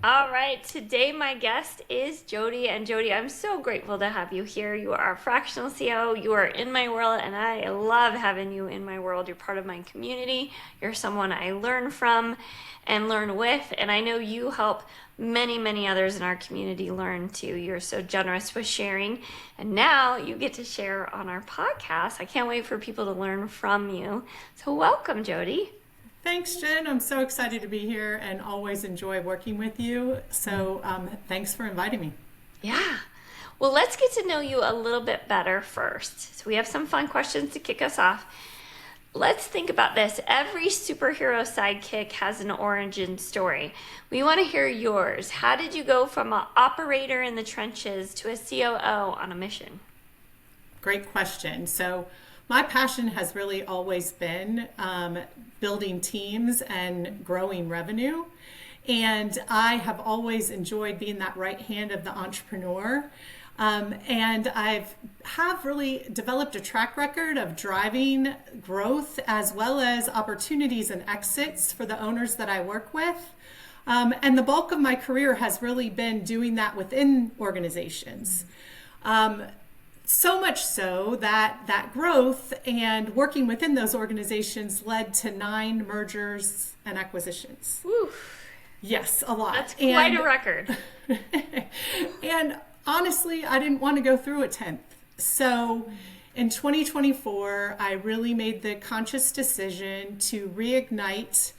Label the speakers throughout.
Speaker 1: All right, today my guest is Jodi, and Jodi, I'm so grateful to have you here. You are a fractional COO, you are in my world, and I love having you in my world. You're part of my community, you're someone I learn from and learn with, and I know you help many others in our community learn too. You're so generous with sharing, and now you get to share on our podcast. I can't wait for people to learn from you. So welcome, Jodi.
Speaker 2: Thanks, Jen. I'm so excited to be here and always enjoy working with you. So thanks for inviting me.
Speaker 1: Yeah. Well, let's get to know you a little bit better first. So we have some fun questions to kick us off. Let's think about this. Every superhero sidekick has an origin story. We want to hear yours. How did you go from an operator in the trenches to a COO on a mission?
Speaker 2: Great question. So my passion has really always been building teams and growing revenue. And I have always enjoyed being that right hand of the entrepreneur. And have really developed a track record of driving growth as well as opportunities and exits for the owners that I work with. And the bulk of my career has really been doing that within organizations. So much so that growth and working within those organizations led to 9 mergers and acquisitions.
Speaker 1: Woo.
Speaker 2: Yes, a lot.
Speaker 1: That's quite a record.
Speaker 2: And honestly, I didn't want to go through a 10th. So in 2024, I really made the conscious decision to reignite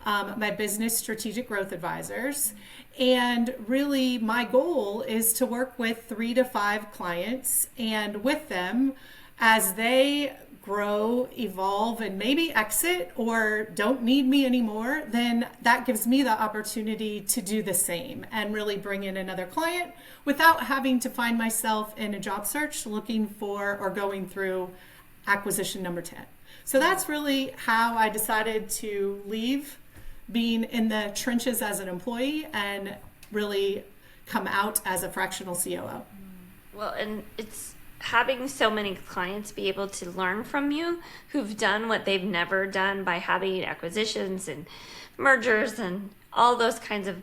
Speaker 2: my business strategic growth advisors. And really, my goal is to work with 3 to 5 clients and with them as they grow, evolve, and maybe exit or don't need me anymore, then that gives me the opportunity to do the same and really bring in another client without having to find myself in a job search looking for or going through acquisition number 10. So that's really how I decided to leave being in the trenches as an employee and really come out as a fractional COO.
Speaker 1: Well, and it's having so many clients be able to learn from you who've done what they've never done by having acquisitions and mergers and all those kinds of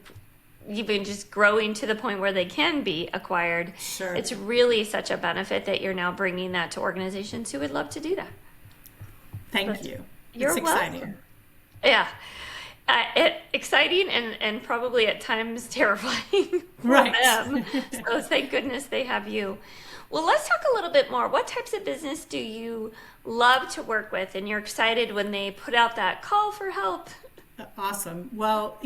Speaker 1: even just growing to the point where they can be acquired.
Speaker 2: Sure.
Speaker 1: It's really such a benefit that you're now bringing that to organizations who would love to do that.
Speaker 2: Thank you.
Speaker 1: You're
Speaker 2: it's exciting.
Speaker 1: welcome. Yeah. Exciting and probably at times terrifying for
Speaker 2: right.
Speaker 1: them. So thank goodness they have you. Well, let's talk a little bit more. What types of business do you love to work with and you're excited when they put out that call for help?
Speaker 2: Awesome. Well,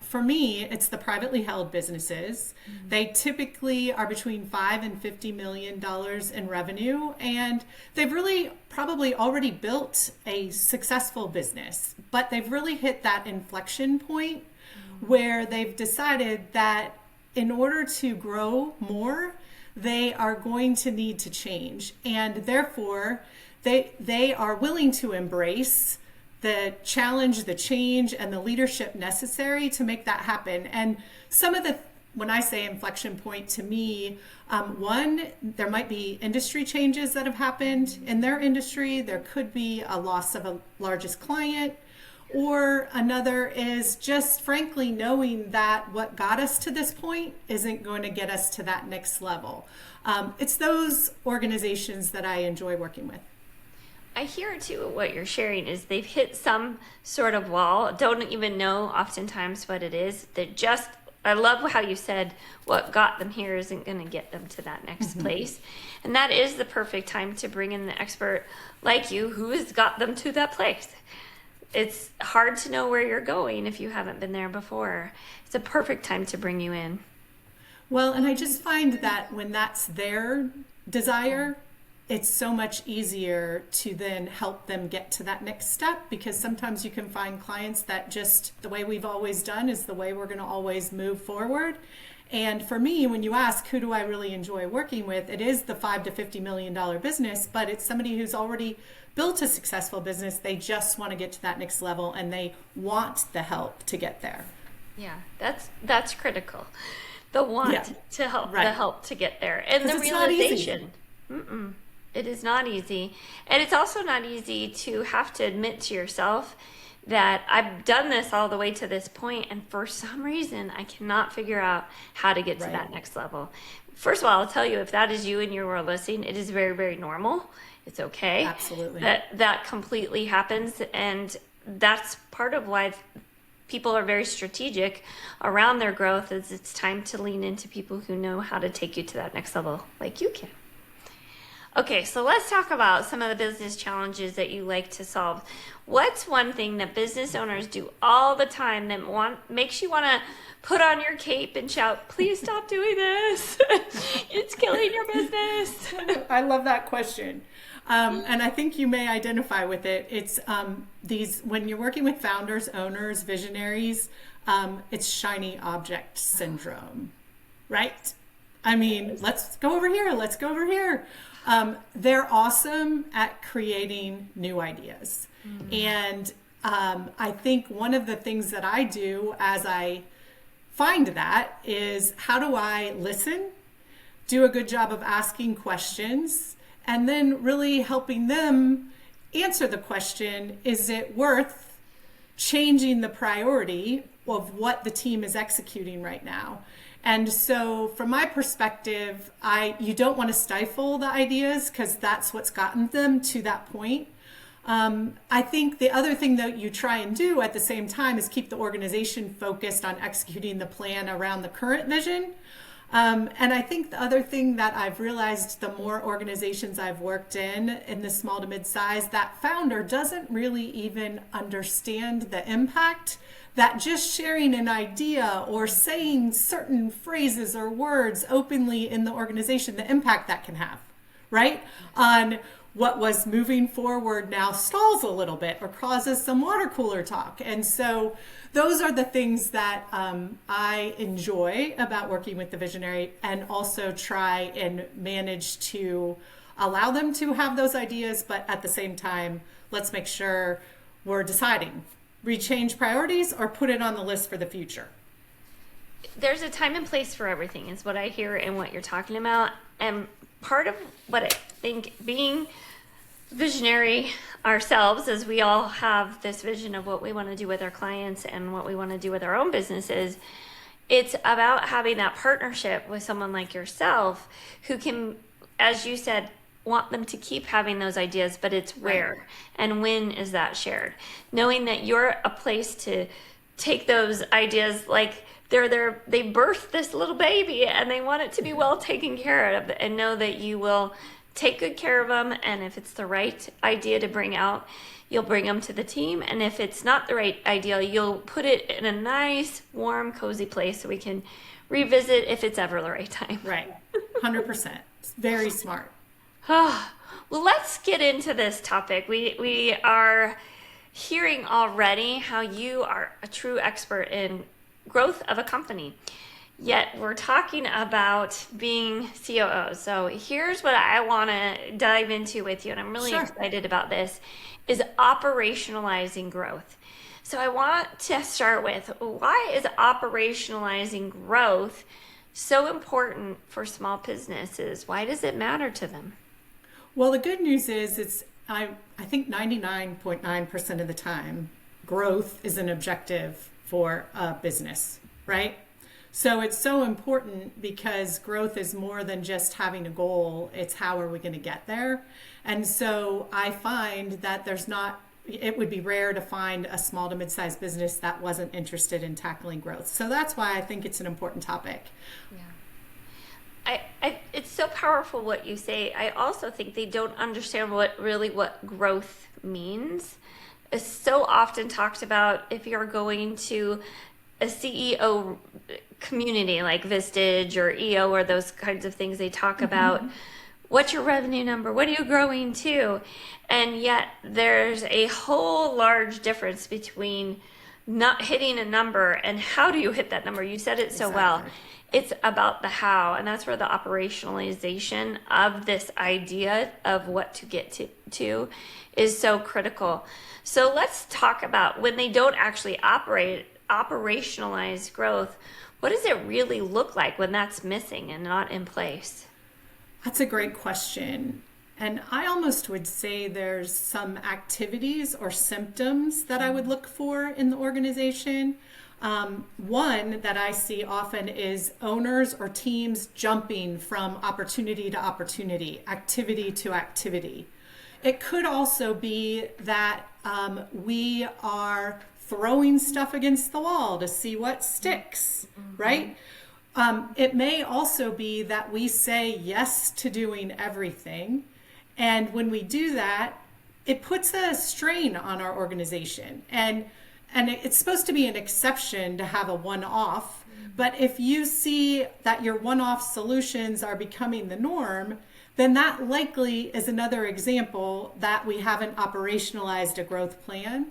Speaker 2: for me, it's the privately held businesses. Mm-hmm. They typically are between $5 and $50 million in revenue, and they've really probably already built a successful business, but they've really hit that inflection point where they've decided that in order to grow more, they are going to need to change. And therefore, they are willing to embrace the challenge, the change, and the leadership necessary to make that happen. And when I say inflection point to me, one, there might be industry changes that have happened in their industry. There could be a loss of a largest client, or another is just frankly knowing that what got us to this point isn't going to get us to that next level. It's those organizations that I enjoy working with.
Speaker 1: I hear too what you're sharing is they've hit some sort of wall, don't even know oftentimes what it is. I love how you said what got them here isn't going to get them to that next place. And that is the perfect time to bring in the expert like you who has got them to that place. It's hard to know where you're going if you haven't been there before. It's a perfect time to bring you in.
Speaker 2: Well, and I just find that when that's their desire, it's so much easier to then help them get to that next step, because sometimes you can find clients that just the way we've always done is the way we're going to always move forward. And for me, when you ask who do I really enjoy working with, it is the $5 to $50 million business, but it's somebody who's already built a successful business. They just want to get to that next level and they want the help to get there.
Speaker 1: Yeah, that's critical. The want to help,
Speaker 2: right.
Speaker 1: The help to get there, and the realization. It is not easy, and it's also not easy to have to admit to yourself that I've done this all the way to this point, and for some reason, I cannot figure out how to get to that next level. First of all, I'll tell you, if that is you and you are listening, it is very, very normal. It's okay.
Speaker 2: Absolutely.
Speaker 1: That completely happens, and that's part of why people are very strategic around their growth. Is it's time to lean into people who know how to take you to that next level, like you can. Okay, so let's talk about some of the business challenges that you like to solve. What's one thing that business owners do all the time that makes you want to put on your cape and shout, please stop doing this. It's killing your business.
Speaker 2: I love that question. And I think you may identify with it. It's when you're working with founders, owners, visionaries, it's shiny object syndrome, right? I mean, let's go over here. Let's go over here. They're awesome at creating new ideas. And I think one of the things that I do as I find that is, how do I listen, do a good job of asking questions, and then really helping them answer the question, is it worth changing the priority of what the team is executing right now? And so from my perspective, you don't want to stifle the ideas, because that's what's gotten them to that point. I think the other thing that you try and do at the same time is keep the organization focused on executing the plan around the current vision. And I think the other thing that I've realized, the more organizations I've worked in the small to mid-size, that founder doesn't really even understand the impact that just sharing an idea or saying certain phrases or words openly in the organization, the impact that can have, right? On what was moving forward now stalls a little bit or causes some water cooler talk. And so those are the things that I enjoy about working with the visionary, and also try and manage to allow them to have those ideas, but at the same time, let's make sure we're deciding, we change priorities or put it on the list for the future.
Speaker 1: There's a time and place for everything, is what I hear and what you're talking about. And part of what I think, being visionary ourselves, as we all have this vision of what we want to do with our clients and what we want to do with our own businesses, it's about having that partnership with someone like yourself who can, as you said, want them to keep having those ideas, but it's where and when is that shared. Knowing that you're a place to take those ideas, like they birthed this little baby and they want it to be well taken care of, and know that you will take good care of them. And if it's the right idea to bring out, you'll bring them to the team. And if it's not the right idea, you'll put it in a nice, warm, cozy place so we can revisit if it's ever the right time.
Speaker 2: Right. 100%. Very smart.
Speaker 1: Well, let's get into this topic. We are hearing already how you are a true expert in growth of a company. Yet we're talking about being COO. So here's what I want to dive into with you, and I'm really excited about this, is operationalizing growth. So I want to start with, why is operationalizing growth so important for small businesses? Why does it matter to them?
Speaker 2: Well, the good news is I think 99.9% of the time, growth is an objective for a business, right? So it's so important, because growth is more than just having a goal. It's how are we going to get there? And so I find that it would be rare to find a small to mid-sized business that wasn't interested in tackling growth. So that's why I think it's an important topic.
Speaker 1: Yeah. It's so powerful what you say. I also think they don't understand what growth means. It's so often talked about if you're going to a CEO community like Vistage or EO or those kinds of things. They talk about, what's your revenue number? What are you growing to? And yet there's a whole large difference between not hitting a number and how do you hit that number. You said it so well. It's about the how, and that's where the operationalization of this idea of what to get to is so critical. So let's talk about when they don't actually operationalize growth. What does it really look like when that's missing and not in place?
Speaker 2: That's a great question. And I almost would say there's some activities or symptoms that I would look for in the organization. One that I see often is owners or teams jumping from opportunity to opportunity, activity to activity. It could also be that we are throwing stuff against the wall to see what sticks, right? It may also be that we say yes to doing everything. And when we do that, it puts a strain on our organization. And it's supposed to be an exception to have a one-off. But if you see that your one-off solutions are becoming the norm, then that likely is another example that we haven't operationalized a growth plan.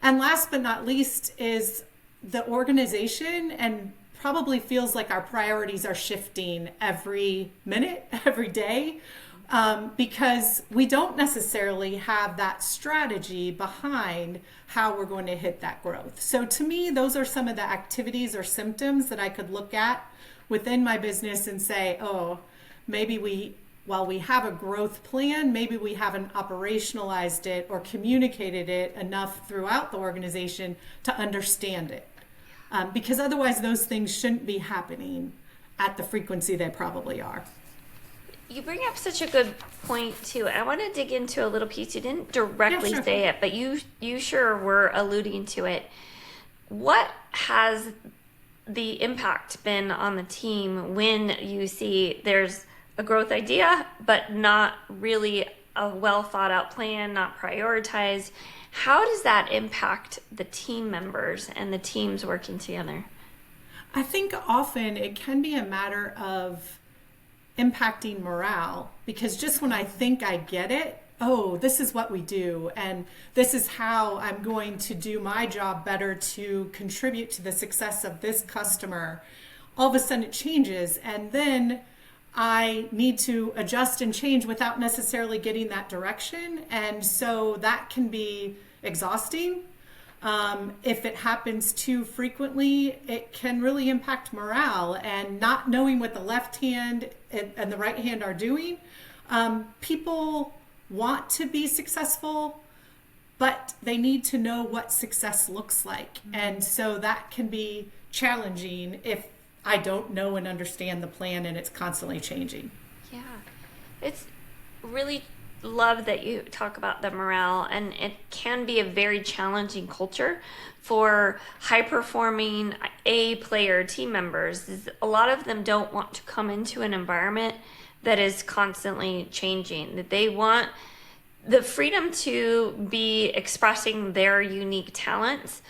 Speaker 2: And last but not least is the organization and probably feels like our priorities are shifting every minute, every day, because we don't necessarily have that strategy behind how we're going to hit that growth. So to me, those are some of the activities or symptoms that I could look at within my business and say, oh, maybe while we have a growth plan, maybe we haven't operationalized it or communicated it enough throughout the organization to understand it. Because otherwise those things shouldn't be happening at the frequency they probably are.
Speaker 1: You bring up such a good point too. I want to dig into a little piece. You didn't directly say it, but you sure were alluding to it. What has the impact been on the team when you see there's a growth idea, but not really a well thought out plan, not prioritized? How does that impact the team members and the teams working together?
Speaker 2: I think often it can be a matter of impacting morale, because just when I think I get it, oh, this is what we do, and this is how I'm going to do my job better to contribute to the success of this customer, all of a sudden it changes, and then I need to adjust and change without necessarily getting that direction. And so that can be exhausting. If it happens too frequently, it can really impact morale, and not knowing what the left hand and the right hand are doing. People want to be successful, but they need to know what success looks like. And so that can be challenging if I don't know and understand the plan and it's constantly changing.
Speaker 1: Yeah, it's really love that you talk about the morale, and it can be a very challenging culture for high performing A player team members. A lot of them don't want to come into an environment that is constantly changing, that they want the freedom to be expressing their unique talents.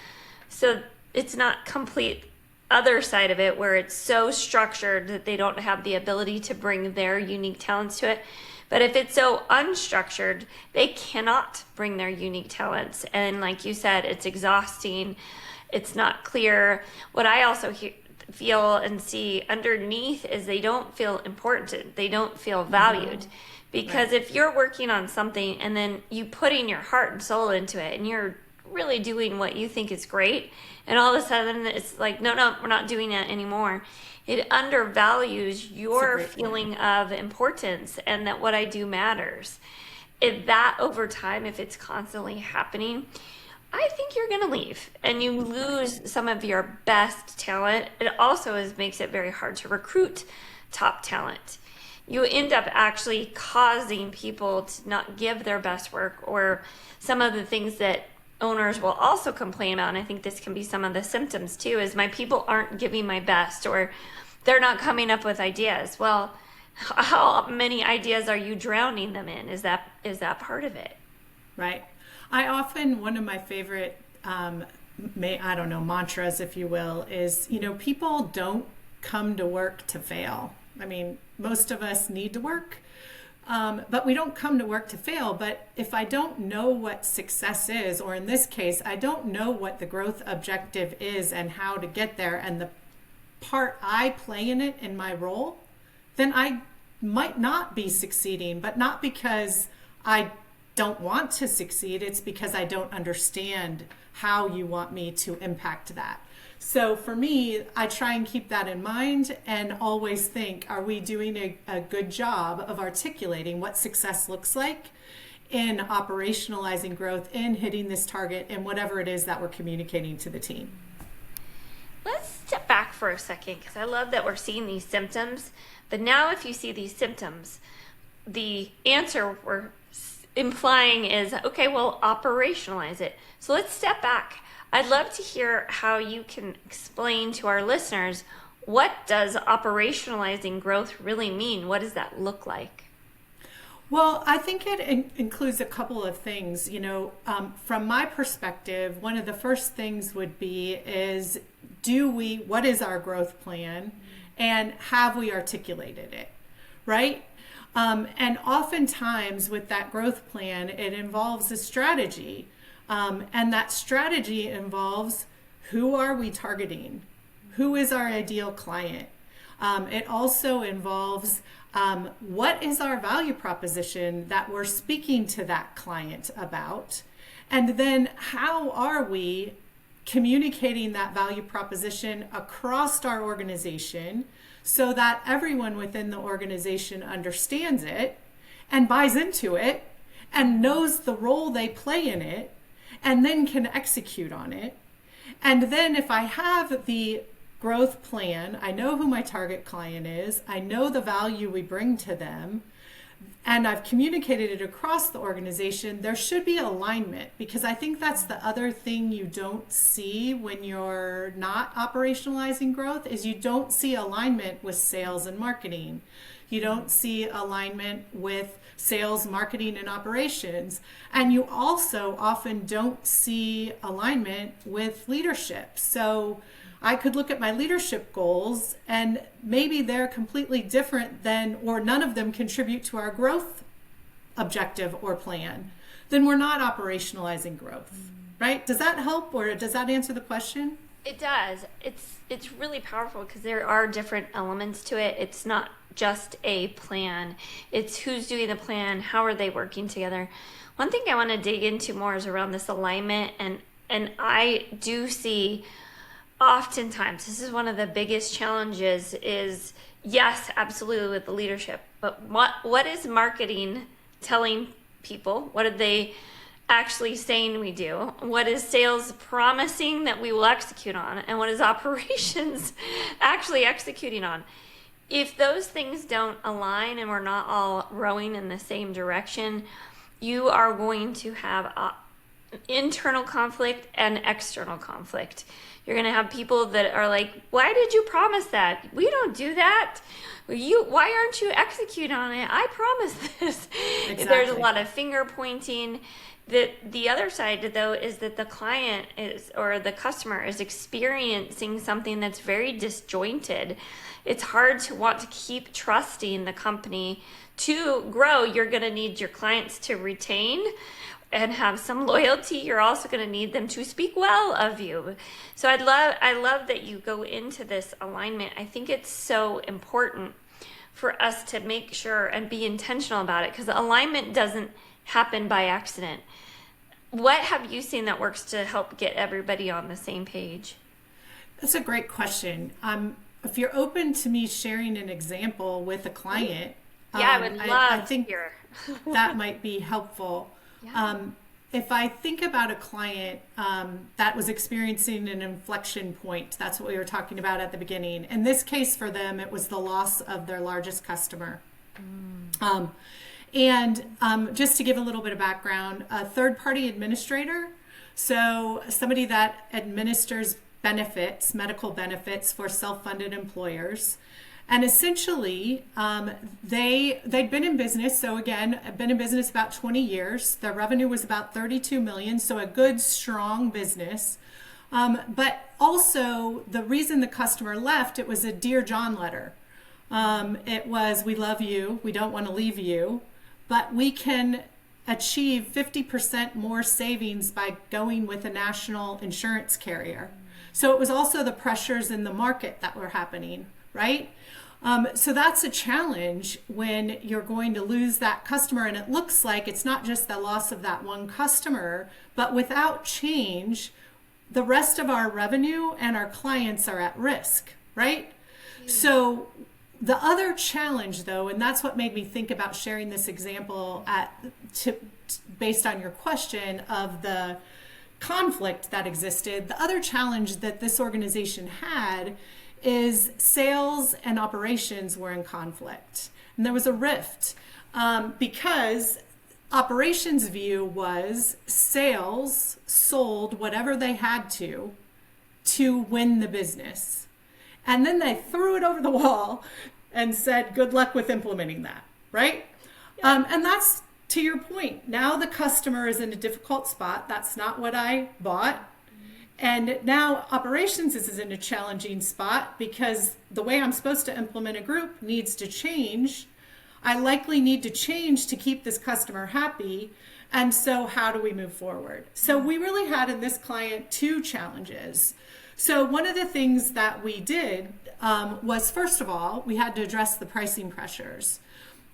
Speaker 1: So it's not complete other side of it where it's so structured that they don't have the ability to bring their unique talents to it. But if it's so unstructured, they cannot bring their unique talents. And like you said, it's exhausting. It's not clear. What I also feel and see underneath is they don't feel important. They don't feel valued. Because if you're working on something and then you putting your heart and soul into it and you're really doing what you think is great, and all of a sudden it's like, no, we're not doing that anymore. It undervalues your feeling of importance and that what I do matters. If that over time, if it's constantly happening, I think you're going to leave and you lose some of your best talent. It also makes it very hard to recruit top talent. You end up actually causing people to not give their best work, or some of the things that owners will also complain about, and I think this can be some of the symptoms too, is my people aren't giving my best, or they're not coming up with ideas. Well, how many ideas are you drowning them in? Is that part of it?
Speaker 2: Right. One of my favorite, mantras, if you will, is, people don't come to work to fail. I mean, most of us need to work. But we don't come to work to fail. But if I don't know what success is, or in this case, I don't know what the growth objective is and how to get there and the part I play in it in my role, then I might not be succeeding, but not because I don't want to succeed. It's because I don't understand how you want me to impact that. So for me, I try and keep that in mind and always think, are we doing a good job of articulating what success looks like in operationalizing growth, in hitting this target, and whatever it is that we're communicating to the team?
Speaker 1: Let's step back for a second, because I love that we're seeing these symptoms. But now if you see these symptoms, the answer we're implying is, okay, well, operationalize it. So let's step back. I'd love to hear how you can explain to our listeners, what does operationalizing growth really mean? What does that look like?
Speaker 2: Well, I think it includes a couple of things. From my perspective, one of the first things would be is, what is our growth plan, and have we articulated it, right? And oftentimes with that growth plan, it involves a strategy. And that strategy involves, who are we targeting? Who is our ideal client? It also involves, what is our value proposition that we're speaking to that client about? And then how are we communicating that value proposition across our organization so that everyone within the organization understands it and buys into it and knows the role they play in it, and then can execute on it. And then if I have the growth plan, I know who my target client is, I know the value we bring to them, and I've communicated it across the organization, there should be alignment, because I think that's the other thing you don't see when you're not operationalizing growth, is you don't see alignment with sales and marketing. You don't see alignment with sales, marketing, and operations. And you also often don't see alignment with leadership. So I could look at my leadership goals and maybe they're completely different than, or none of them contribute to our growth objective or plan. Then we're not operationalizing growth, right? Does that help, or does that answer the question?
Speaker 1: It does. It's really powerful, because there are different elements to it. It's not just a plan. It's who's doing the plan, how are they working together. One thing I want to dig into more is around this alignment, and I do see oftentimes this is one of the biggest challenges is, yes, absolutely, with the leadership, but what is marketing telling people? What are they actually saying we do? What is sales promising that we will execute on? And what is operations actually executing on? If those things don't align and we're not all rowing in the same direction, you are going to have internal conflict and external conflict. You're going to have people that are like, why did you promise that? We don't do that. Why aren't you executing on it? I promised this. Exactly. There's a lot of finger pointing. The other side, though, is that the client or the customer is experiencing something that's very disjointed. It's hard to want to keep trusting the company to grow. You're going to need your clients to retain and have some loyalty. You're also going to need them to speak well of you. So I love that you go into this alignment. I think it's so important for us to make sure and be intentional about it, because alignment doesn't happen by accident. What have you seen that works to help get everybody on the same page?
Speaker 2: That's a great question. If you're open to me sharing an example with a client,
Speaker 1: I would love
Speaker 2: I think
Speaker 1: to hear.
Speaker 2: that might be helpful.
Speaker 1: Yeah.
Speaker 2: If I think about a client that was experiencing an inflection point, that's what we were talking about at the beginning. In this case for them, it was the loss of their largest customer. And just to give a little bit of background, a third-party administrator, so somebody that administers benefits, medical benefits for self-funded employers. And essentially, they'd been in business. So again, been in business about 20 years. Their revenue was about 32 million. So a good, strong business. But also the reason the customer left, it was a Dear John letter. It was, we love you. We don't want to leave you, but we can achieve 50% more savings by going with a national insurance carrier. So it was also the pressures in the market that were happening, right? So that's a challenge when you're going to lose that customer, and it looks like it's not just the loss of that one customer, but without change, the rest of our revenue and our clients are at risk, right? So the other challenge, though, and that's what made me think about sharing this example based on your question of the conflict that existed, the other challenge that this organization had is sales and operations were in conflict. And there was a rift because operations view was sales sold whatever they had to win the business. And then they threw it over the wall and said, good luck with implementing that, right? Yeah. And that's to your point. Now the customer is in a difficult spot. That's not what I bought. And now operations is in a challenging spot because the way I'm supposed to implement a group needs to change. I likely need to change to keep this customer happy. And so how do we move forward? So we really had in this client two challenges. So one of the things that we did was, first of all, we had to address the pricing pressures.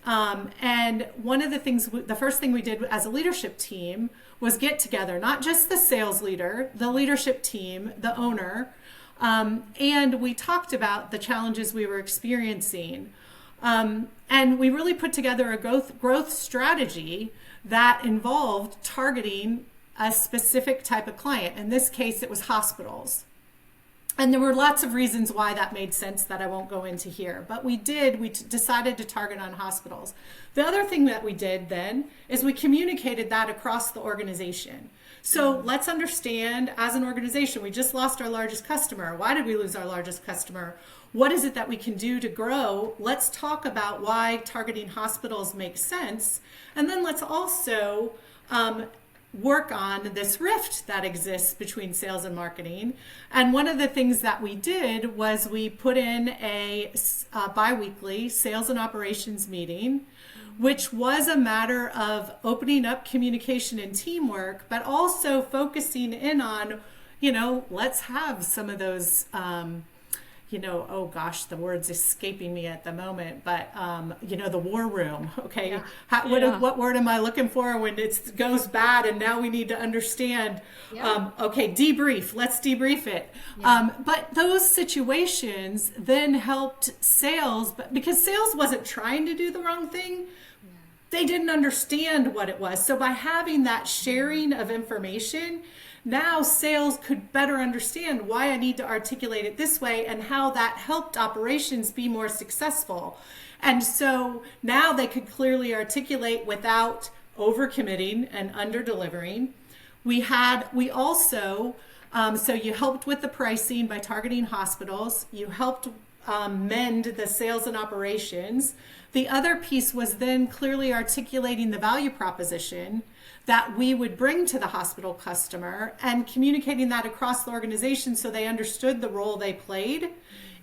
Speaker 2: And one of the things, the first thing we did as a leadership team was get together, not just the sales leader, the leadership team, the owner, and we talked about the challenges we were experiencing. And we really put together a growth strategy that involved targeting a specific type of client. In this case, it was hospitals. And there were lots of reasons why that made sense that I won't go into here. But we decided to target on hospitals. The other thing that we did then is we communicated that across the organization. So let's understand, as an organization, we just lost our largest customer. Why did we lose our largest customer? What is it that we can do to grow? Let's talk about why targeting hospitals makes sense. And then let's also work on this rift that exists between sales and marketing. And one of the things that we did was we put in a bi-weekly sales and operations meeting, which was a matter of opening up communication and teamwork, but also focusing in on, let's have some of those, oh gosh, the word's escaping me at the moment, but, the war room, okay? Yeah. What word am I looking for when it goes bad and now we need to understand, okay, debrief, let's debrief it. Yeah. But those situations then helped sales, because sales wasn't trying to do the wrong thing. They didn't understand what it was. So by having that sharing of information, now sales could better understand why I need to articulate it this way and how that helped operations be more successful. And so now they could clearly articulate without overcommitting and under-delivering. We also, so you helped with the pricing by targeting hospitals. You helped mend the sales and operations. The other piece was then clearly articulating the value proposition that we would bring to the hospital customer and communicating that across the organization so they understood the role they played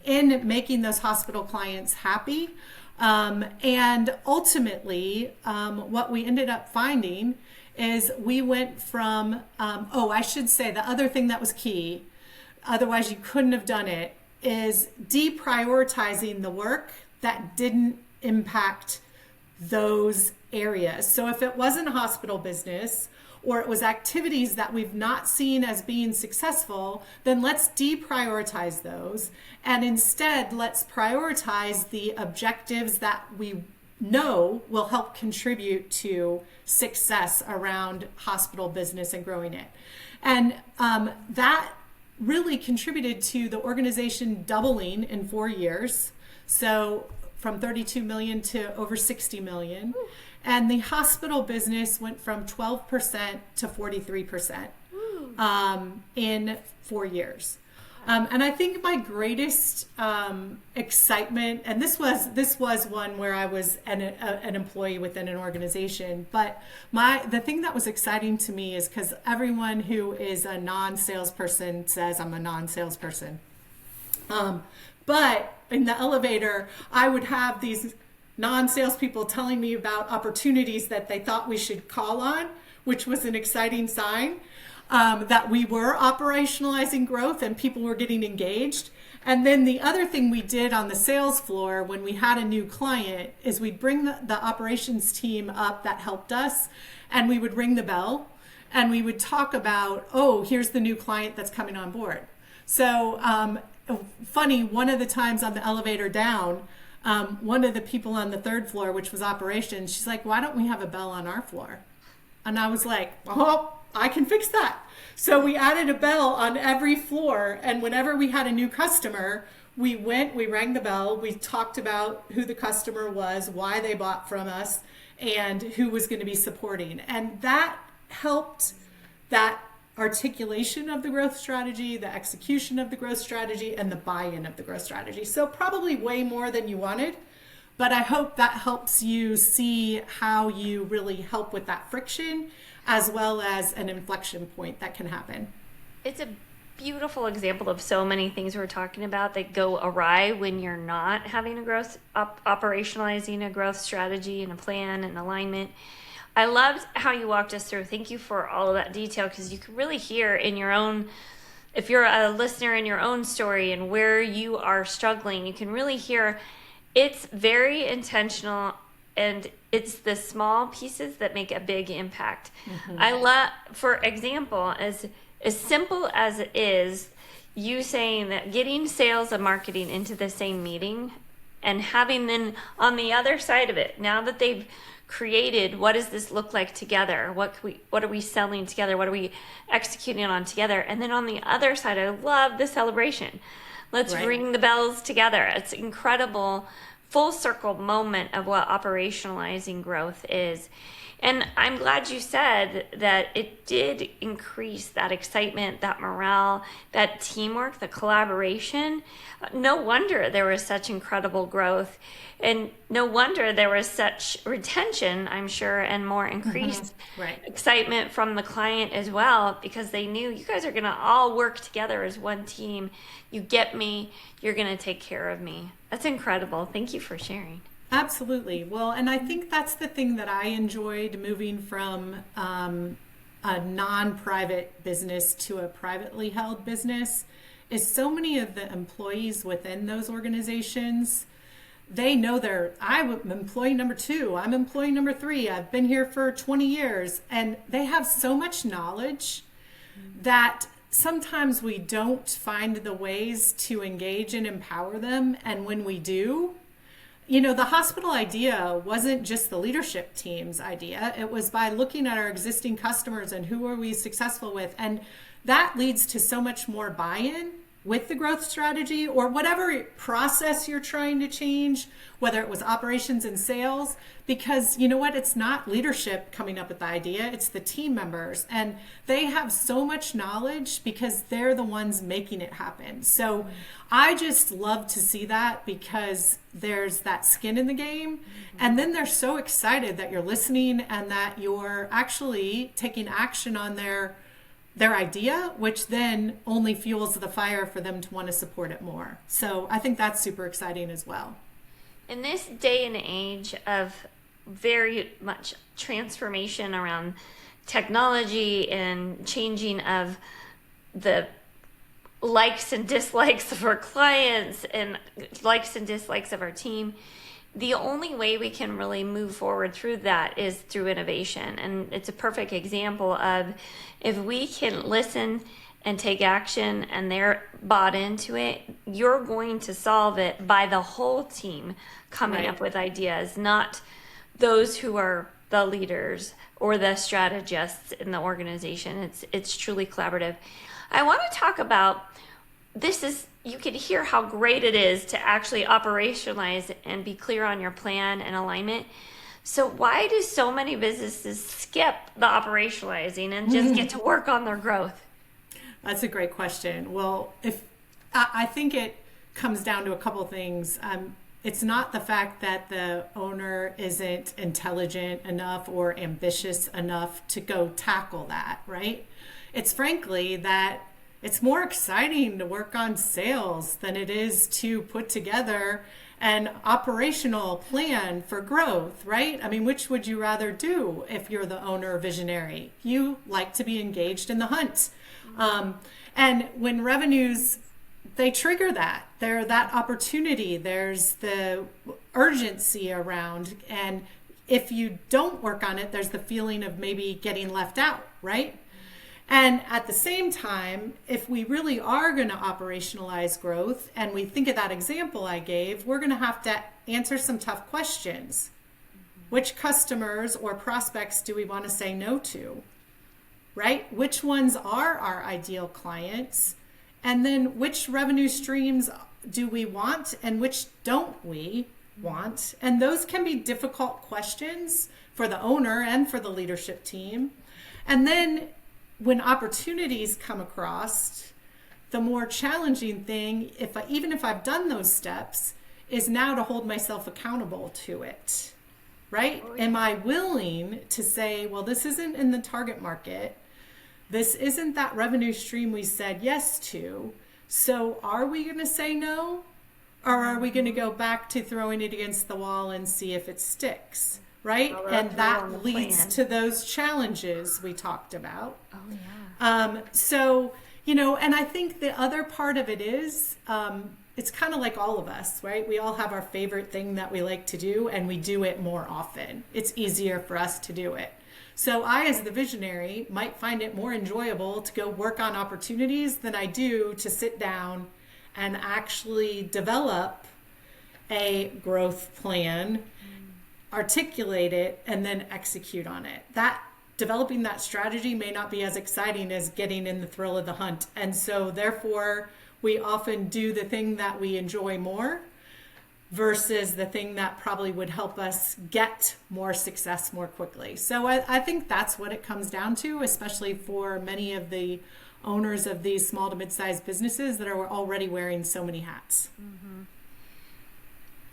Speaker 2: in making those hospital clients happy. And ultimately, what we ended up finding is we went from, I should say the other thing that was key, otherwise you couldn't have done it, is deprioritizing the work that didn't impact those areas. So if it wasn't hospital business or it was activities that we've not seen as being successful, then let's deprioritize those. And instead, let's prioritize the objectives that we know will help contribute to success around hospital business and growing it. And that really contributed to the organization doubling in 4 years. So from 32 million to over 60 million. And the hospital business went from 12% to 43% in 4 years. And I think my greatest excitement, and this was one where I was an employee within an organization, but the thing that was exciting to me is because everyone who is a non-salesperson says I'm a non-salesperson. But in the elevator, I would have these non-salespeople telling me about opportunities that they thought we should call on, which was an exciting sign that we were operationalizing growth and people were getting engaged. And then the other thing we did on the sales floor when we had a new client is we'd bring the operations team up that helped us, and we would ring the bell. and we would talk about, oh, here's the new client that's coming on board. So funny, one of the times on the elevator down, one of the people on the third floor, which was operations, she's like, why don't we have a bell on our floor? And I was like, oh, I can fix that. So we added a bell on every floor, and whenever we had a new customer, we rang the bell, we talked about who the customer was, why they bought from us, and who was going to be supporting. And that helped that articulation of the growth strategy, the execution of the growth strategy, and the buy-in of the growth strategy. So probably way more than you wanted, but I hope that helps you see how you really help with that friction, as well as an inflection point that can happen.
Speaker 1: It's a beautiful example of so many things we're talking about that go awry when you're not having a growth operationalizing a growth strategy and a plan and alignment. I loved how you walked us through. Thank you for all of that detail, because you can really hear in your own, if you're a listener in your own story and where you are struggling, you can really hear it's very intentional, and it's the small pieces that make a big impact. Mm-hmm. I love, for example, as simple as it is, you saying that getting sales and marketing into the same meeting and having them on the other side of it, now that they've created, what does this look like together? What are we selling together? What are we executing on together? And then on the other side, I love the celebration. Let's ring the bells together. It's incredible full circle moment of what operationalizing growth is. And I'm glad you said that it did increase that excitement, that morale, that teamwork, the collaboration. No wonder there was such incredible growth, and no wonder there was such retention, I'm sure, and more increased excitement from the client as well, because they knew you guys are going to all work together as one team. You get me, you're going to take care of me. That's incredible. Thank you for sharing.
Speaker 2: Absolutely. Well, and I think that's the thing that I enjoyed moving from a non-private business to a privately held business, is so many of the employees within those organizations, they know I'm employee number 2, I'm employee number 3, I've been here for 20 years, and they have so much knowledge that sometimes we don't find the ways to engage and empower them. And when we do, the hospital idea wasn't just the leadership team's idea. It was by looking at our existing customers and who are we successful with. And that leads to so much more buy-in with the growth strategy, or whatever process you're trying to change, whether it was operations and sales, because you know what? It's not leadership coming up with the idea, it's the team members. And they have so much knowledge because they're the ones making it happen. So I just love to see that, because there's that skin in the game. And then they're so excited that you're listening and that you're actually taking action on their idea, which then only fuels the fire for them to want to support it more. So I think that's super exciting as well.
Speaker 1: In this day and age of very much transformation around technology and changing of the likes and dislikes of our clients and likes and dislikes of our team, the only way we can really move forward through that is through innovation. And it's a perfect example of, if we can listen and take action and they're bought into it, you're going to solve it by the whole team coming up with ideas, not those who are the leaders or the strategists in the organization. It's truly collaborative. I want to talk about, you can hear how great it is to actually operationalize and be clear on your plan and alignment. So why do so many businesses skip the operationalizing and just get to work on their growth?
Speaker 2: That's a great question. Well, I think it comes down to a couple things. It's not the fact that the owner isn't intelligent enough or ambitious enough to go tackle that, right? It's frankly that it's more exciting to work on sales than it is to put together an operational plan for growth, right? I mean, which would you rather do if you're the owner or visionary? You like to be engaged in the hunt. And when revenues, they trigger that. They're that opportunity. There's the urgency around. And if you don't work on it, there's the feeling of maybe getting left out, right? And at the same time, if we really are going to operationalize growth and we think of that example I gave, we're going to have to answer some tough questions. Which customers or prospects do we want to say no to? Right? Which ones are our ideal clients? And then which revenue streams do we want and which don't we want? And those can be difficult questions for the owner and for the leadership team. And then when opportunities come across, the more challenging thing, even if I've done those steps, is now to hold myself accountable to it, right? Oh, yeah. Am I willing to say, well, this isn't in the target market. This isn't that revenue stream we said yes to. So are we going to say no? Or are we going to go back to throwing it against the wall and see if it sticks? Right? And that leads to those challenges we talked about.
Speaker 1: Oh, yeah.
Speaker 2: And I think the other part of it is, it's kind of like all of us, right? We all have our favorite thing that we like to do, and we do it more often. It's easier for us to do it. So I, as the visionary, might find it more enjoyable to go work on opportunities than I do to sit down and actually develop a growth plan, articulate it, and then execute on it. Developing that strategy may not be as exciting as getting in the thrill of the hunt. And so therefore, we often do the thing that we enjoy more versus the thing that probably would help us get more success more quickly. So I think that's what it comes down to, especially for many of the owners of these small to mid-sized businesses that are already wearing so many hats.
Speaker 1: Mm-hmm.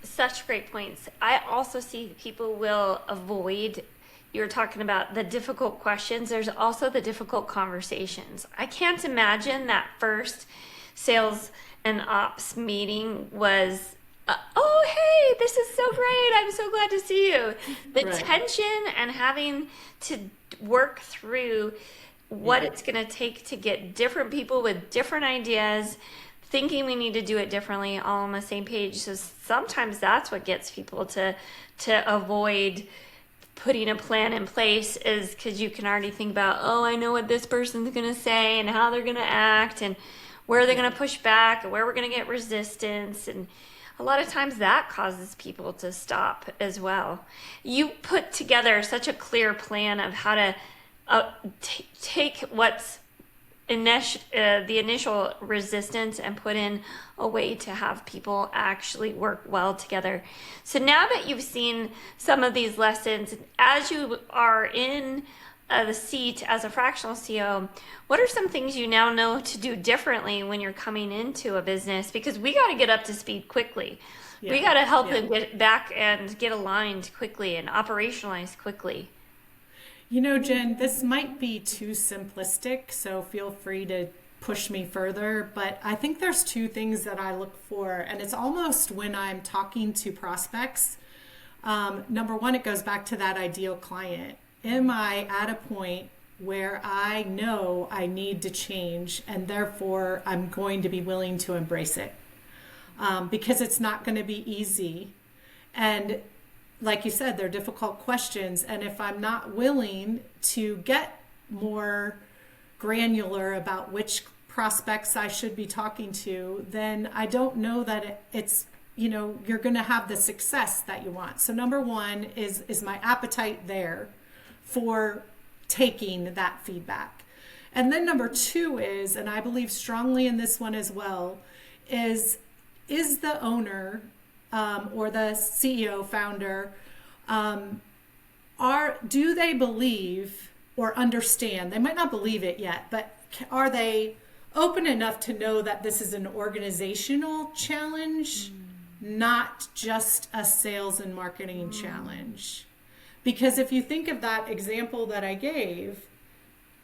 Speaker 1: Such great points. I also see people will avoid, you're talking about the difficult questions. There's also the difficult conversations. I can't imagine that first sales and ops meeting was, oh, hey, this is so great. I'm so glad to see you. The right. tension and having to work through what it's going to take to get different people with different ideas, thinking we need to do it differently, all on the same page. So sometimes that's what gets people to avoid putting a plan in place, is because you can already think about, oh, I know what this person's going to say and how they're going to act and where they're going to push back and where we're going to get resistance. And a lot of times that causes people to stop as well. You put together such a clear plan of how to take what's the initial resistance and put in a way to have people actually work well together. So now that you've seen some of these lessons, as you are in the seat as a fractional CEO, what are some things you now know to do differently when you're coming into a business? Because we got to get up to speed quickly. Yeah. We got to help them get back and get aligned quickly and operationalize quickly.
Speaker 2: You know, Jen, this might be too simplistic, so feel free to push me further, but I think there's two things that I look for, and it's almost when I'm talking to prospects. Number one, it goes back to that ideal client. Am I at a point where I know I need to change, and therefore I'm going to be willing to embrace it? Because it's not going to be easy. And like you said, they're difficult questions. And if I'm not willing to get more granular about which prospects I should be talking to, then I don't know that it's, you're going to have the success that you want. So number one is my appetite there for taking that feedback. And then number two is, and I believe strongly in this one as well, is the owner or the CEO, founder, do they believe or understand? They might not believe it yet, but are they open enough to know that this is an organizational challenge, not just a sales and marketing challenge? Because if you think of that example that I gave,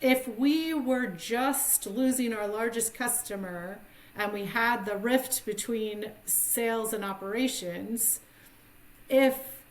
Speaker 2: if we were just losing our largest customer and we had the rift between sales and operations, if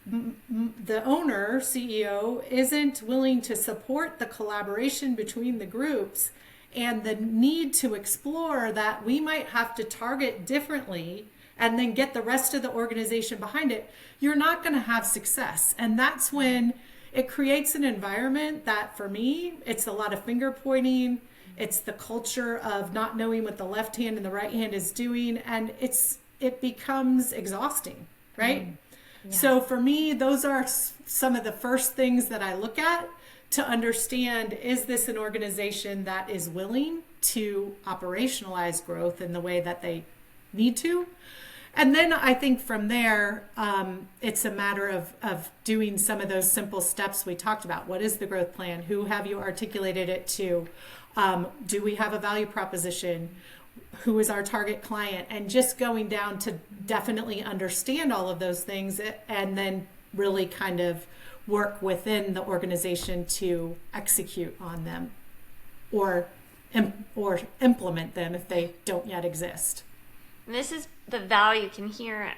Speaker 2: the owner, CEO, isn't willing to support the collaboration between the groups and the need to explore that we might have to target differently and then get the rest of the organization behind it, you're not going to have success. And that's when it creates an environment that for me, it's a lot of finger pointing. It's the culture of not knowing what the left hand and the right hand is doing. And it becomes exhausting, right? Yeah. So for me, those are some of the first things that I look at to understand, is this an organization that is willing to operationalize growth in the way that they need to? And then I think from there, it's a matter of doing some of those simple steps we talked about. What is the growth plan? Who have you articulated it to? Do we have a value proposition? Who is our target client? And just going down to definitely understand all of those things, and then really kind of work within the organization to execute on them or implement them if they don't yet exist.
Speaker 1: And this is the value you can hear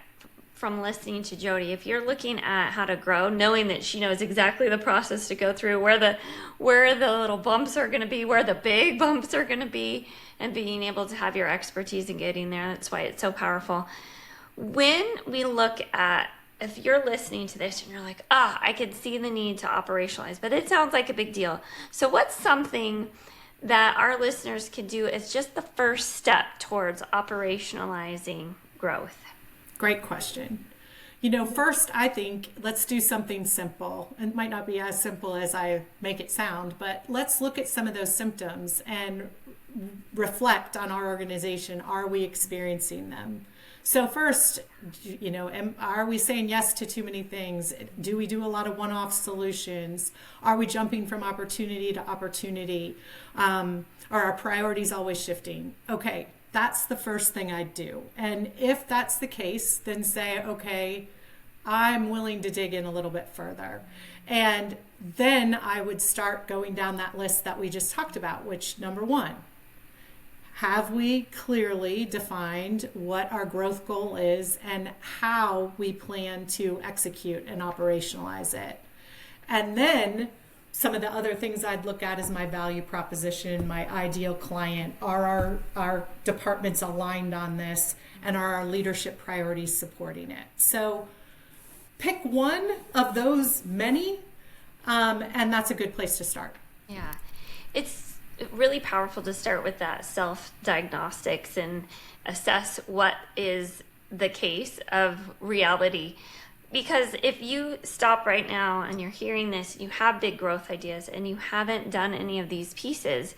Speaker 1: from listening to Jodi. If you're looking at how to grow, knowing that she knows exactly the process to go through, where the little bumps are going to be, where the big bumps are going to be, and being able to have your expertise in getting there, that's why it's so powerful. When we look at, if you're listening to this and you're like, I could see the need to operationalize, but it sounds like a big deal. So what's something that our listeners can do as just the first step towards operationalizing growth?
Speaker 2: Great question. First, I think let's do something simple. It might not be as simple as I make it sound, but let's look at some of those symptoms and reflect on our organization. Are we experiencing them? So first, are we saying yes to too many things? Do we do a lot of one-off solutions? Are we jumping from opportunity to opportunity? Are our priorities always shifting? Okay, that's the first thing I'd do. And if that's the case, then say, okay, I'm willing to dig in a little bit further. And then I would start going down that list that we just talked about, which number one, have we clearly defined what our growth goal is and how we plan to execute and operationalize it? And then some of the other things I'd look at is my value proposition, my ideal client. Are our departments aligned on this? And are our leadership priorities supporting it? So pick one of those many, and that's a good place to start.
Speaker 1: Yeah, it's really powerful to start with that self-diagnostics and assess what is the case of reality. Because if you stop right now and you're hearing this, you have big growth ideas and you haven't done any of these pieces,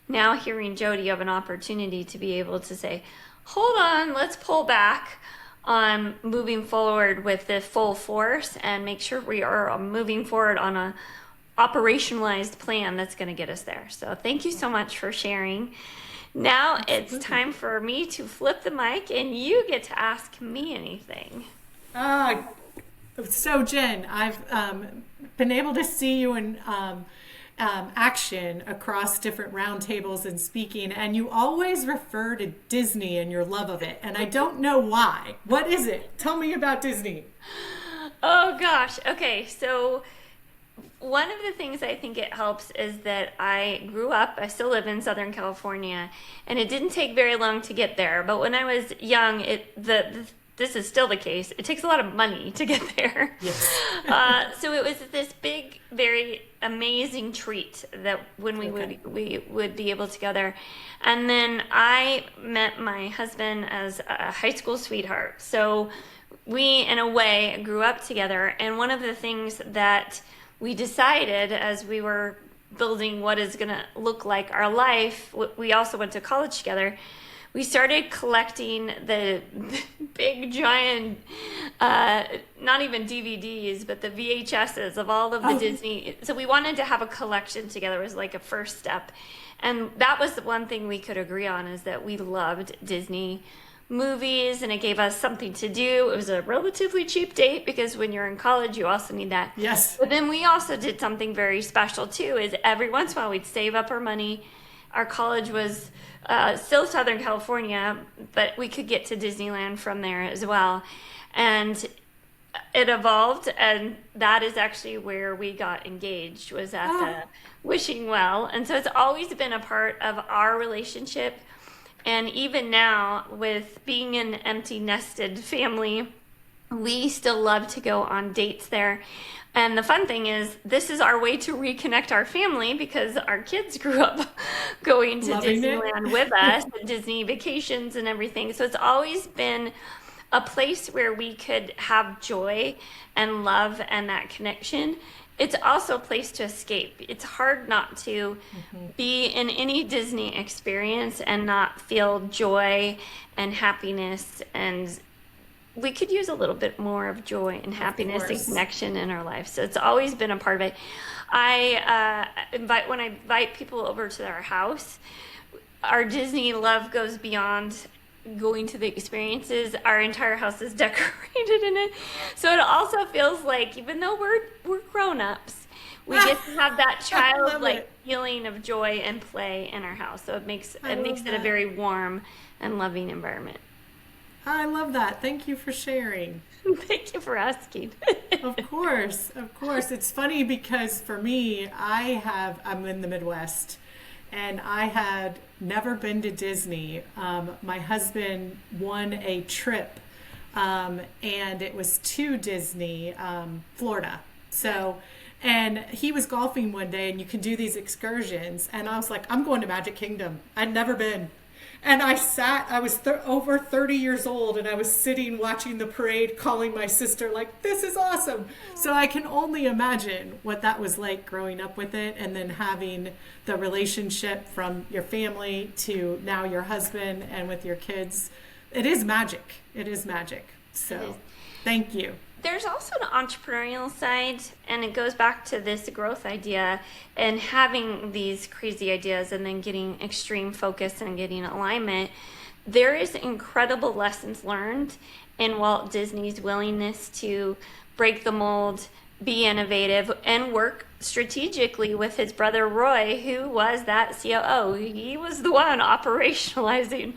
Speaker 1: now hearing Jodi, you have an opportunity to be able to say, hold on, let's pull back on moving forward with the full force and make sure we are moving forward on a operationalized plan that's going to get us there. So thank you so much for sharing. Now it's time for me to flip the mic and you get to ask me anything.
Speaker 2: So Jen, I've been able to see you in action across different roundtables and speaking, and you always refer to Disney and your love of it, and I don't know why. What is it? Tell me about Disney.
Speaker 1: Oh gosh. Okay, so one of the things I think it helps is that I still live in Southern California, and it didn't take very long to get there. But when I was young, this is still the case. It takes a lot of money to get there. Yes. So it was this big, very amazing treat that when we would be able to go there. And then I met my husband as a high school sweetheart. So we, in a way, grew up together. And one of the things that we decided as we were building what is going to look like our life, we also went to college together. We started collecting the big giant, not even DVDs, but the VHSs of all of the Disney. So we wanted to have a collection together. It was like a first step. And that was the one thing we could agree on, is that we loved Disney movies, and it gave us something to do. It was a relatively cheap date because when you're in college, you also need that.
Speaker 2: Yes.
Speaker 1: But then we also did something very special too, is every once in a while we'd save up our money. Our college was still Southern California, but we could get to Disneyland from there as well. And it evolved, and that is actually where we got engaged, was at the Wishing Well. And so it's always been a part of our relationship. And even now, with being an empty nested family, We still love to go on dates there. And the fun thing is, this is our way to reconnect our family because our kids grew up going to
Speaker 2: Loving it.
Speaker 1: Disneyland with us and Disney vacations and everything. So it's always been a place where we could have joy and love and that connection. It's also a place to escape. It's hard not to be in any Disney experience and not feel joy and happiness, and we could use a little bit more of joy and happiness and
Speaker 2: course.
Speaker 1: connection in our life. So it's always been a part of it. I when I invite people over to our house, our Disney love goes beyond going to the experiences. Our entire house is decorated in it, so it also feels like even though we're grown-ups, we get to have that
Speaker 2: I love
Speaker 1: childlike
Speaker 2: it.
Speaker 1: feeling of joy and play in our house. So
Speaker 2: I
Speaker 1: it makes
Speaker 2: love
Speaker 1: it a
Speaker 2: that.
Speaker 1: very warm and loving environment.
Speaker 2: I love that. Thank you for sharing.
Speaker 1: Thank you for asking.
Speaker 2: Of course, of course. It's funny because for me, I'm in the Midwest and I had never been to Disney. My husband won a trip and it was to Disney, Florida. So, and he was golfing one day and you can do these excursions. And I was like, I'm going to Magic Kingdom. I'd never been. And I was over 30 years old and I was sitting watching the parade calling my sister like, this is awesome. So I can only imagine what that was like growing up with it and then having the relationship from your family to now your husband and with your kids. It is magic. It is magic.
Speaker 1: It is.
Speaker 2: So thank you.
Speaker 1: There's also an entrepreneurial side, and it goes back to this growth idea and having these crazy ideas and then getting extreme focus and getting alignment. There is incredible lessons learned in Walt Disney's willingness to break the mold, be innovative, and work strategically with his brother Roy, who was that COO. He was the one operationalizing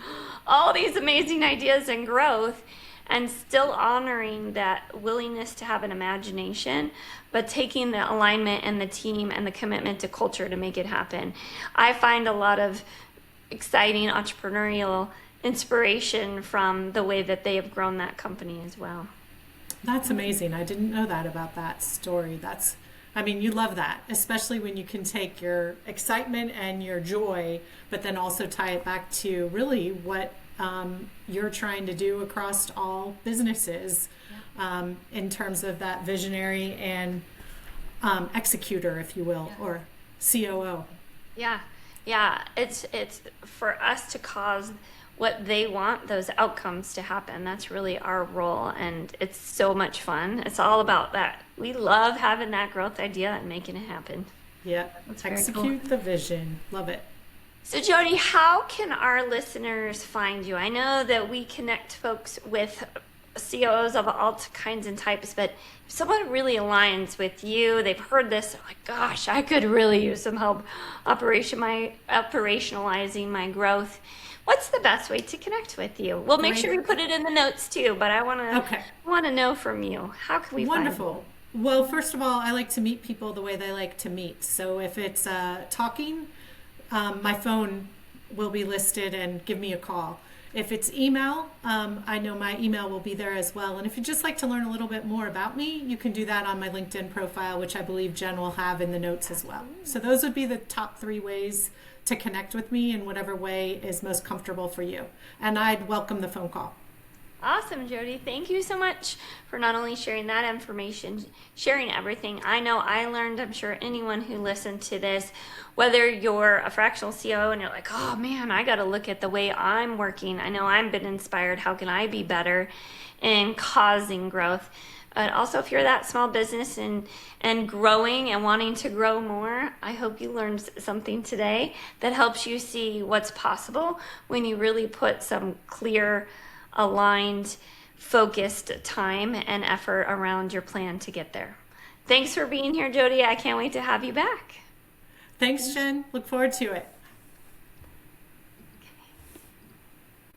Speaker 1: all these amazing ideas and growth, and still honoring that willingness to have an imagination, but taking the alignment and the team and the commitment to culture to make it happen. I find a lot of exciting entrepreneurial inspiration from the way that they have grown that company as well.
Speaker 2: That's amazing. I didn't know that about that story. I mean, you love that, especially when you can take your excitement and your joy, but then also tie it back to really what you're trying to do across all businesses in terms of that visionary and executor, if you will, or COO.
Speaker 1: Yeah, yeah. It's for us to cause what they want, those outcomes to happen. That's really our role, and it's so much fun. It's all about that. We love having that growth idea and making it happen.
Speaker 2: Yeah,
Speaker 1: That's very
Speaker 2: execute
Speaker 1: cool.
Speaker 2: the vision. Love it.
Speaker 1: So Jodi, how can our listeners find you? I know that we connect folks with COOs of all kinds and types, but if someone really aligns with you, they've heard this, they're like, gosh, I could really use some help operationalizing my growth. What's the best way to connect with you? We'll make sure we put it in the notes too, but I
Speaker 2: Okay.
Speaker 1: want to know from you. How can we find you?
Speaker 2: Wonderful. Well, first of all, I like to meet people the way they like to meet. So if it's talking, my phone will be listed and give me a call. If it's email, I know my email will be there as well. And if you'd just like to learn a little bit more about me, you can do that on my LinkedIn profile, which I believe Jen will have in the notes as well. So those would be the top 3 ways to connect with me in whatever way is most comfortable for you. And I'd welcome the phone call.
Speaker 1: Awesome, Jodi. Thank you so much for not only sharing that information, sharing everything. I know I learned, I'm sure anyone who listened to this, whether you're a fractional COO and you're like, oh man, I got to look at the way I'm working. I know I've been inspired. How can I be better in causing growth? But also if you're that small business and growing and wanting to grow more, I hope you learned something today that helps you see what's possible when you really put some clear, aligned, focused time and effort around your plan to get there. Thanks for being here, Jodi. I can't wait to have you back.
Speaker 2: Thanks, Jen. Look forward to it.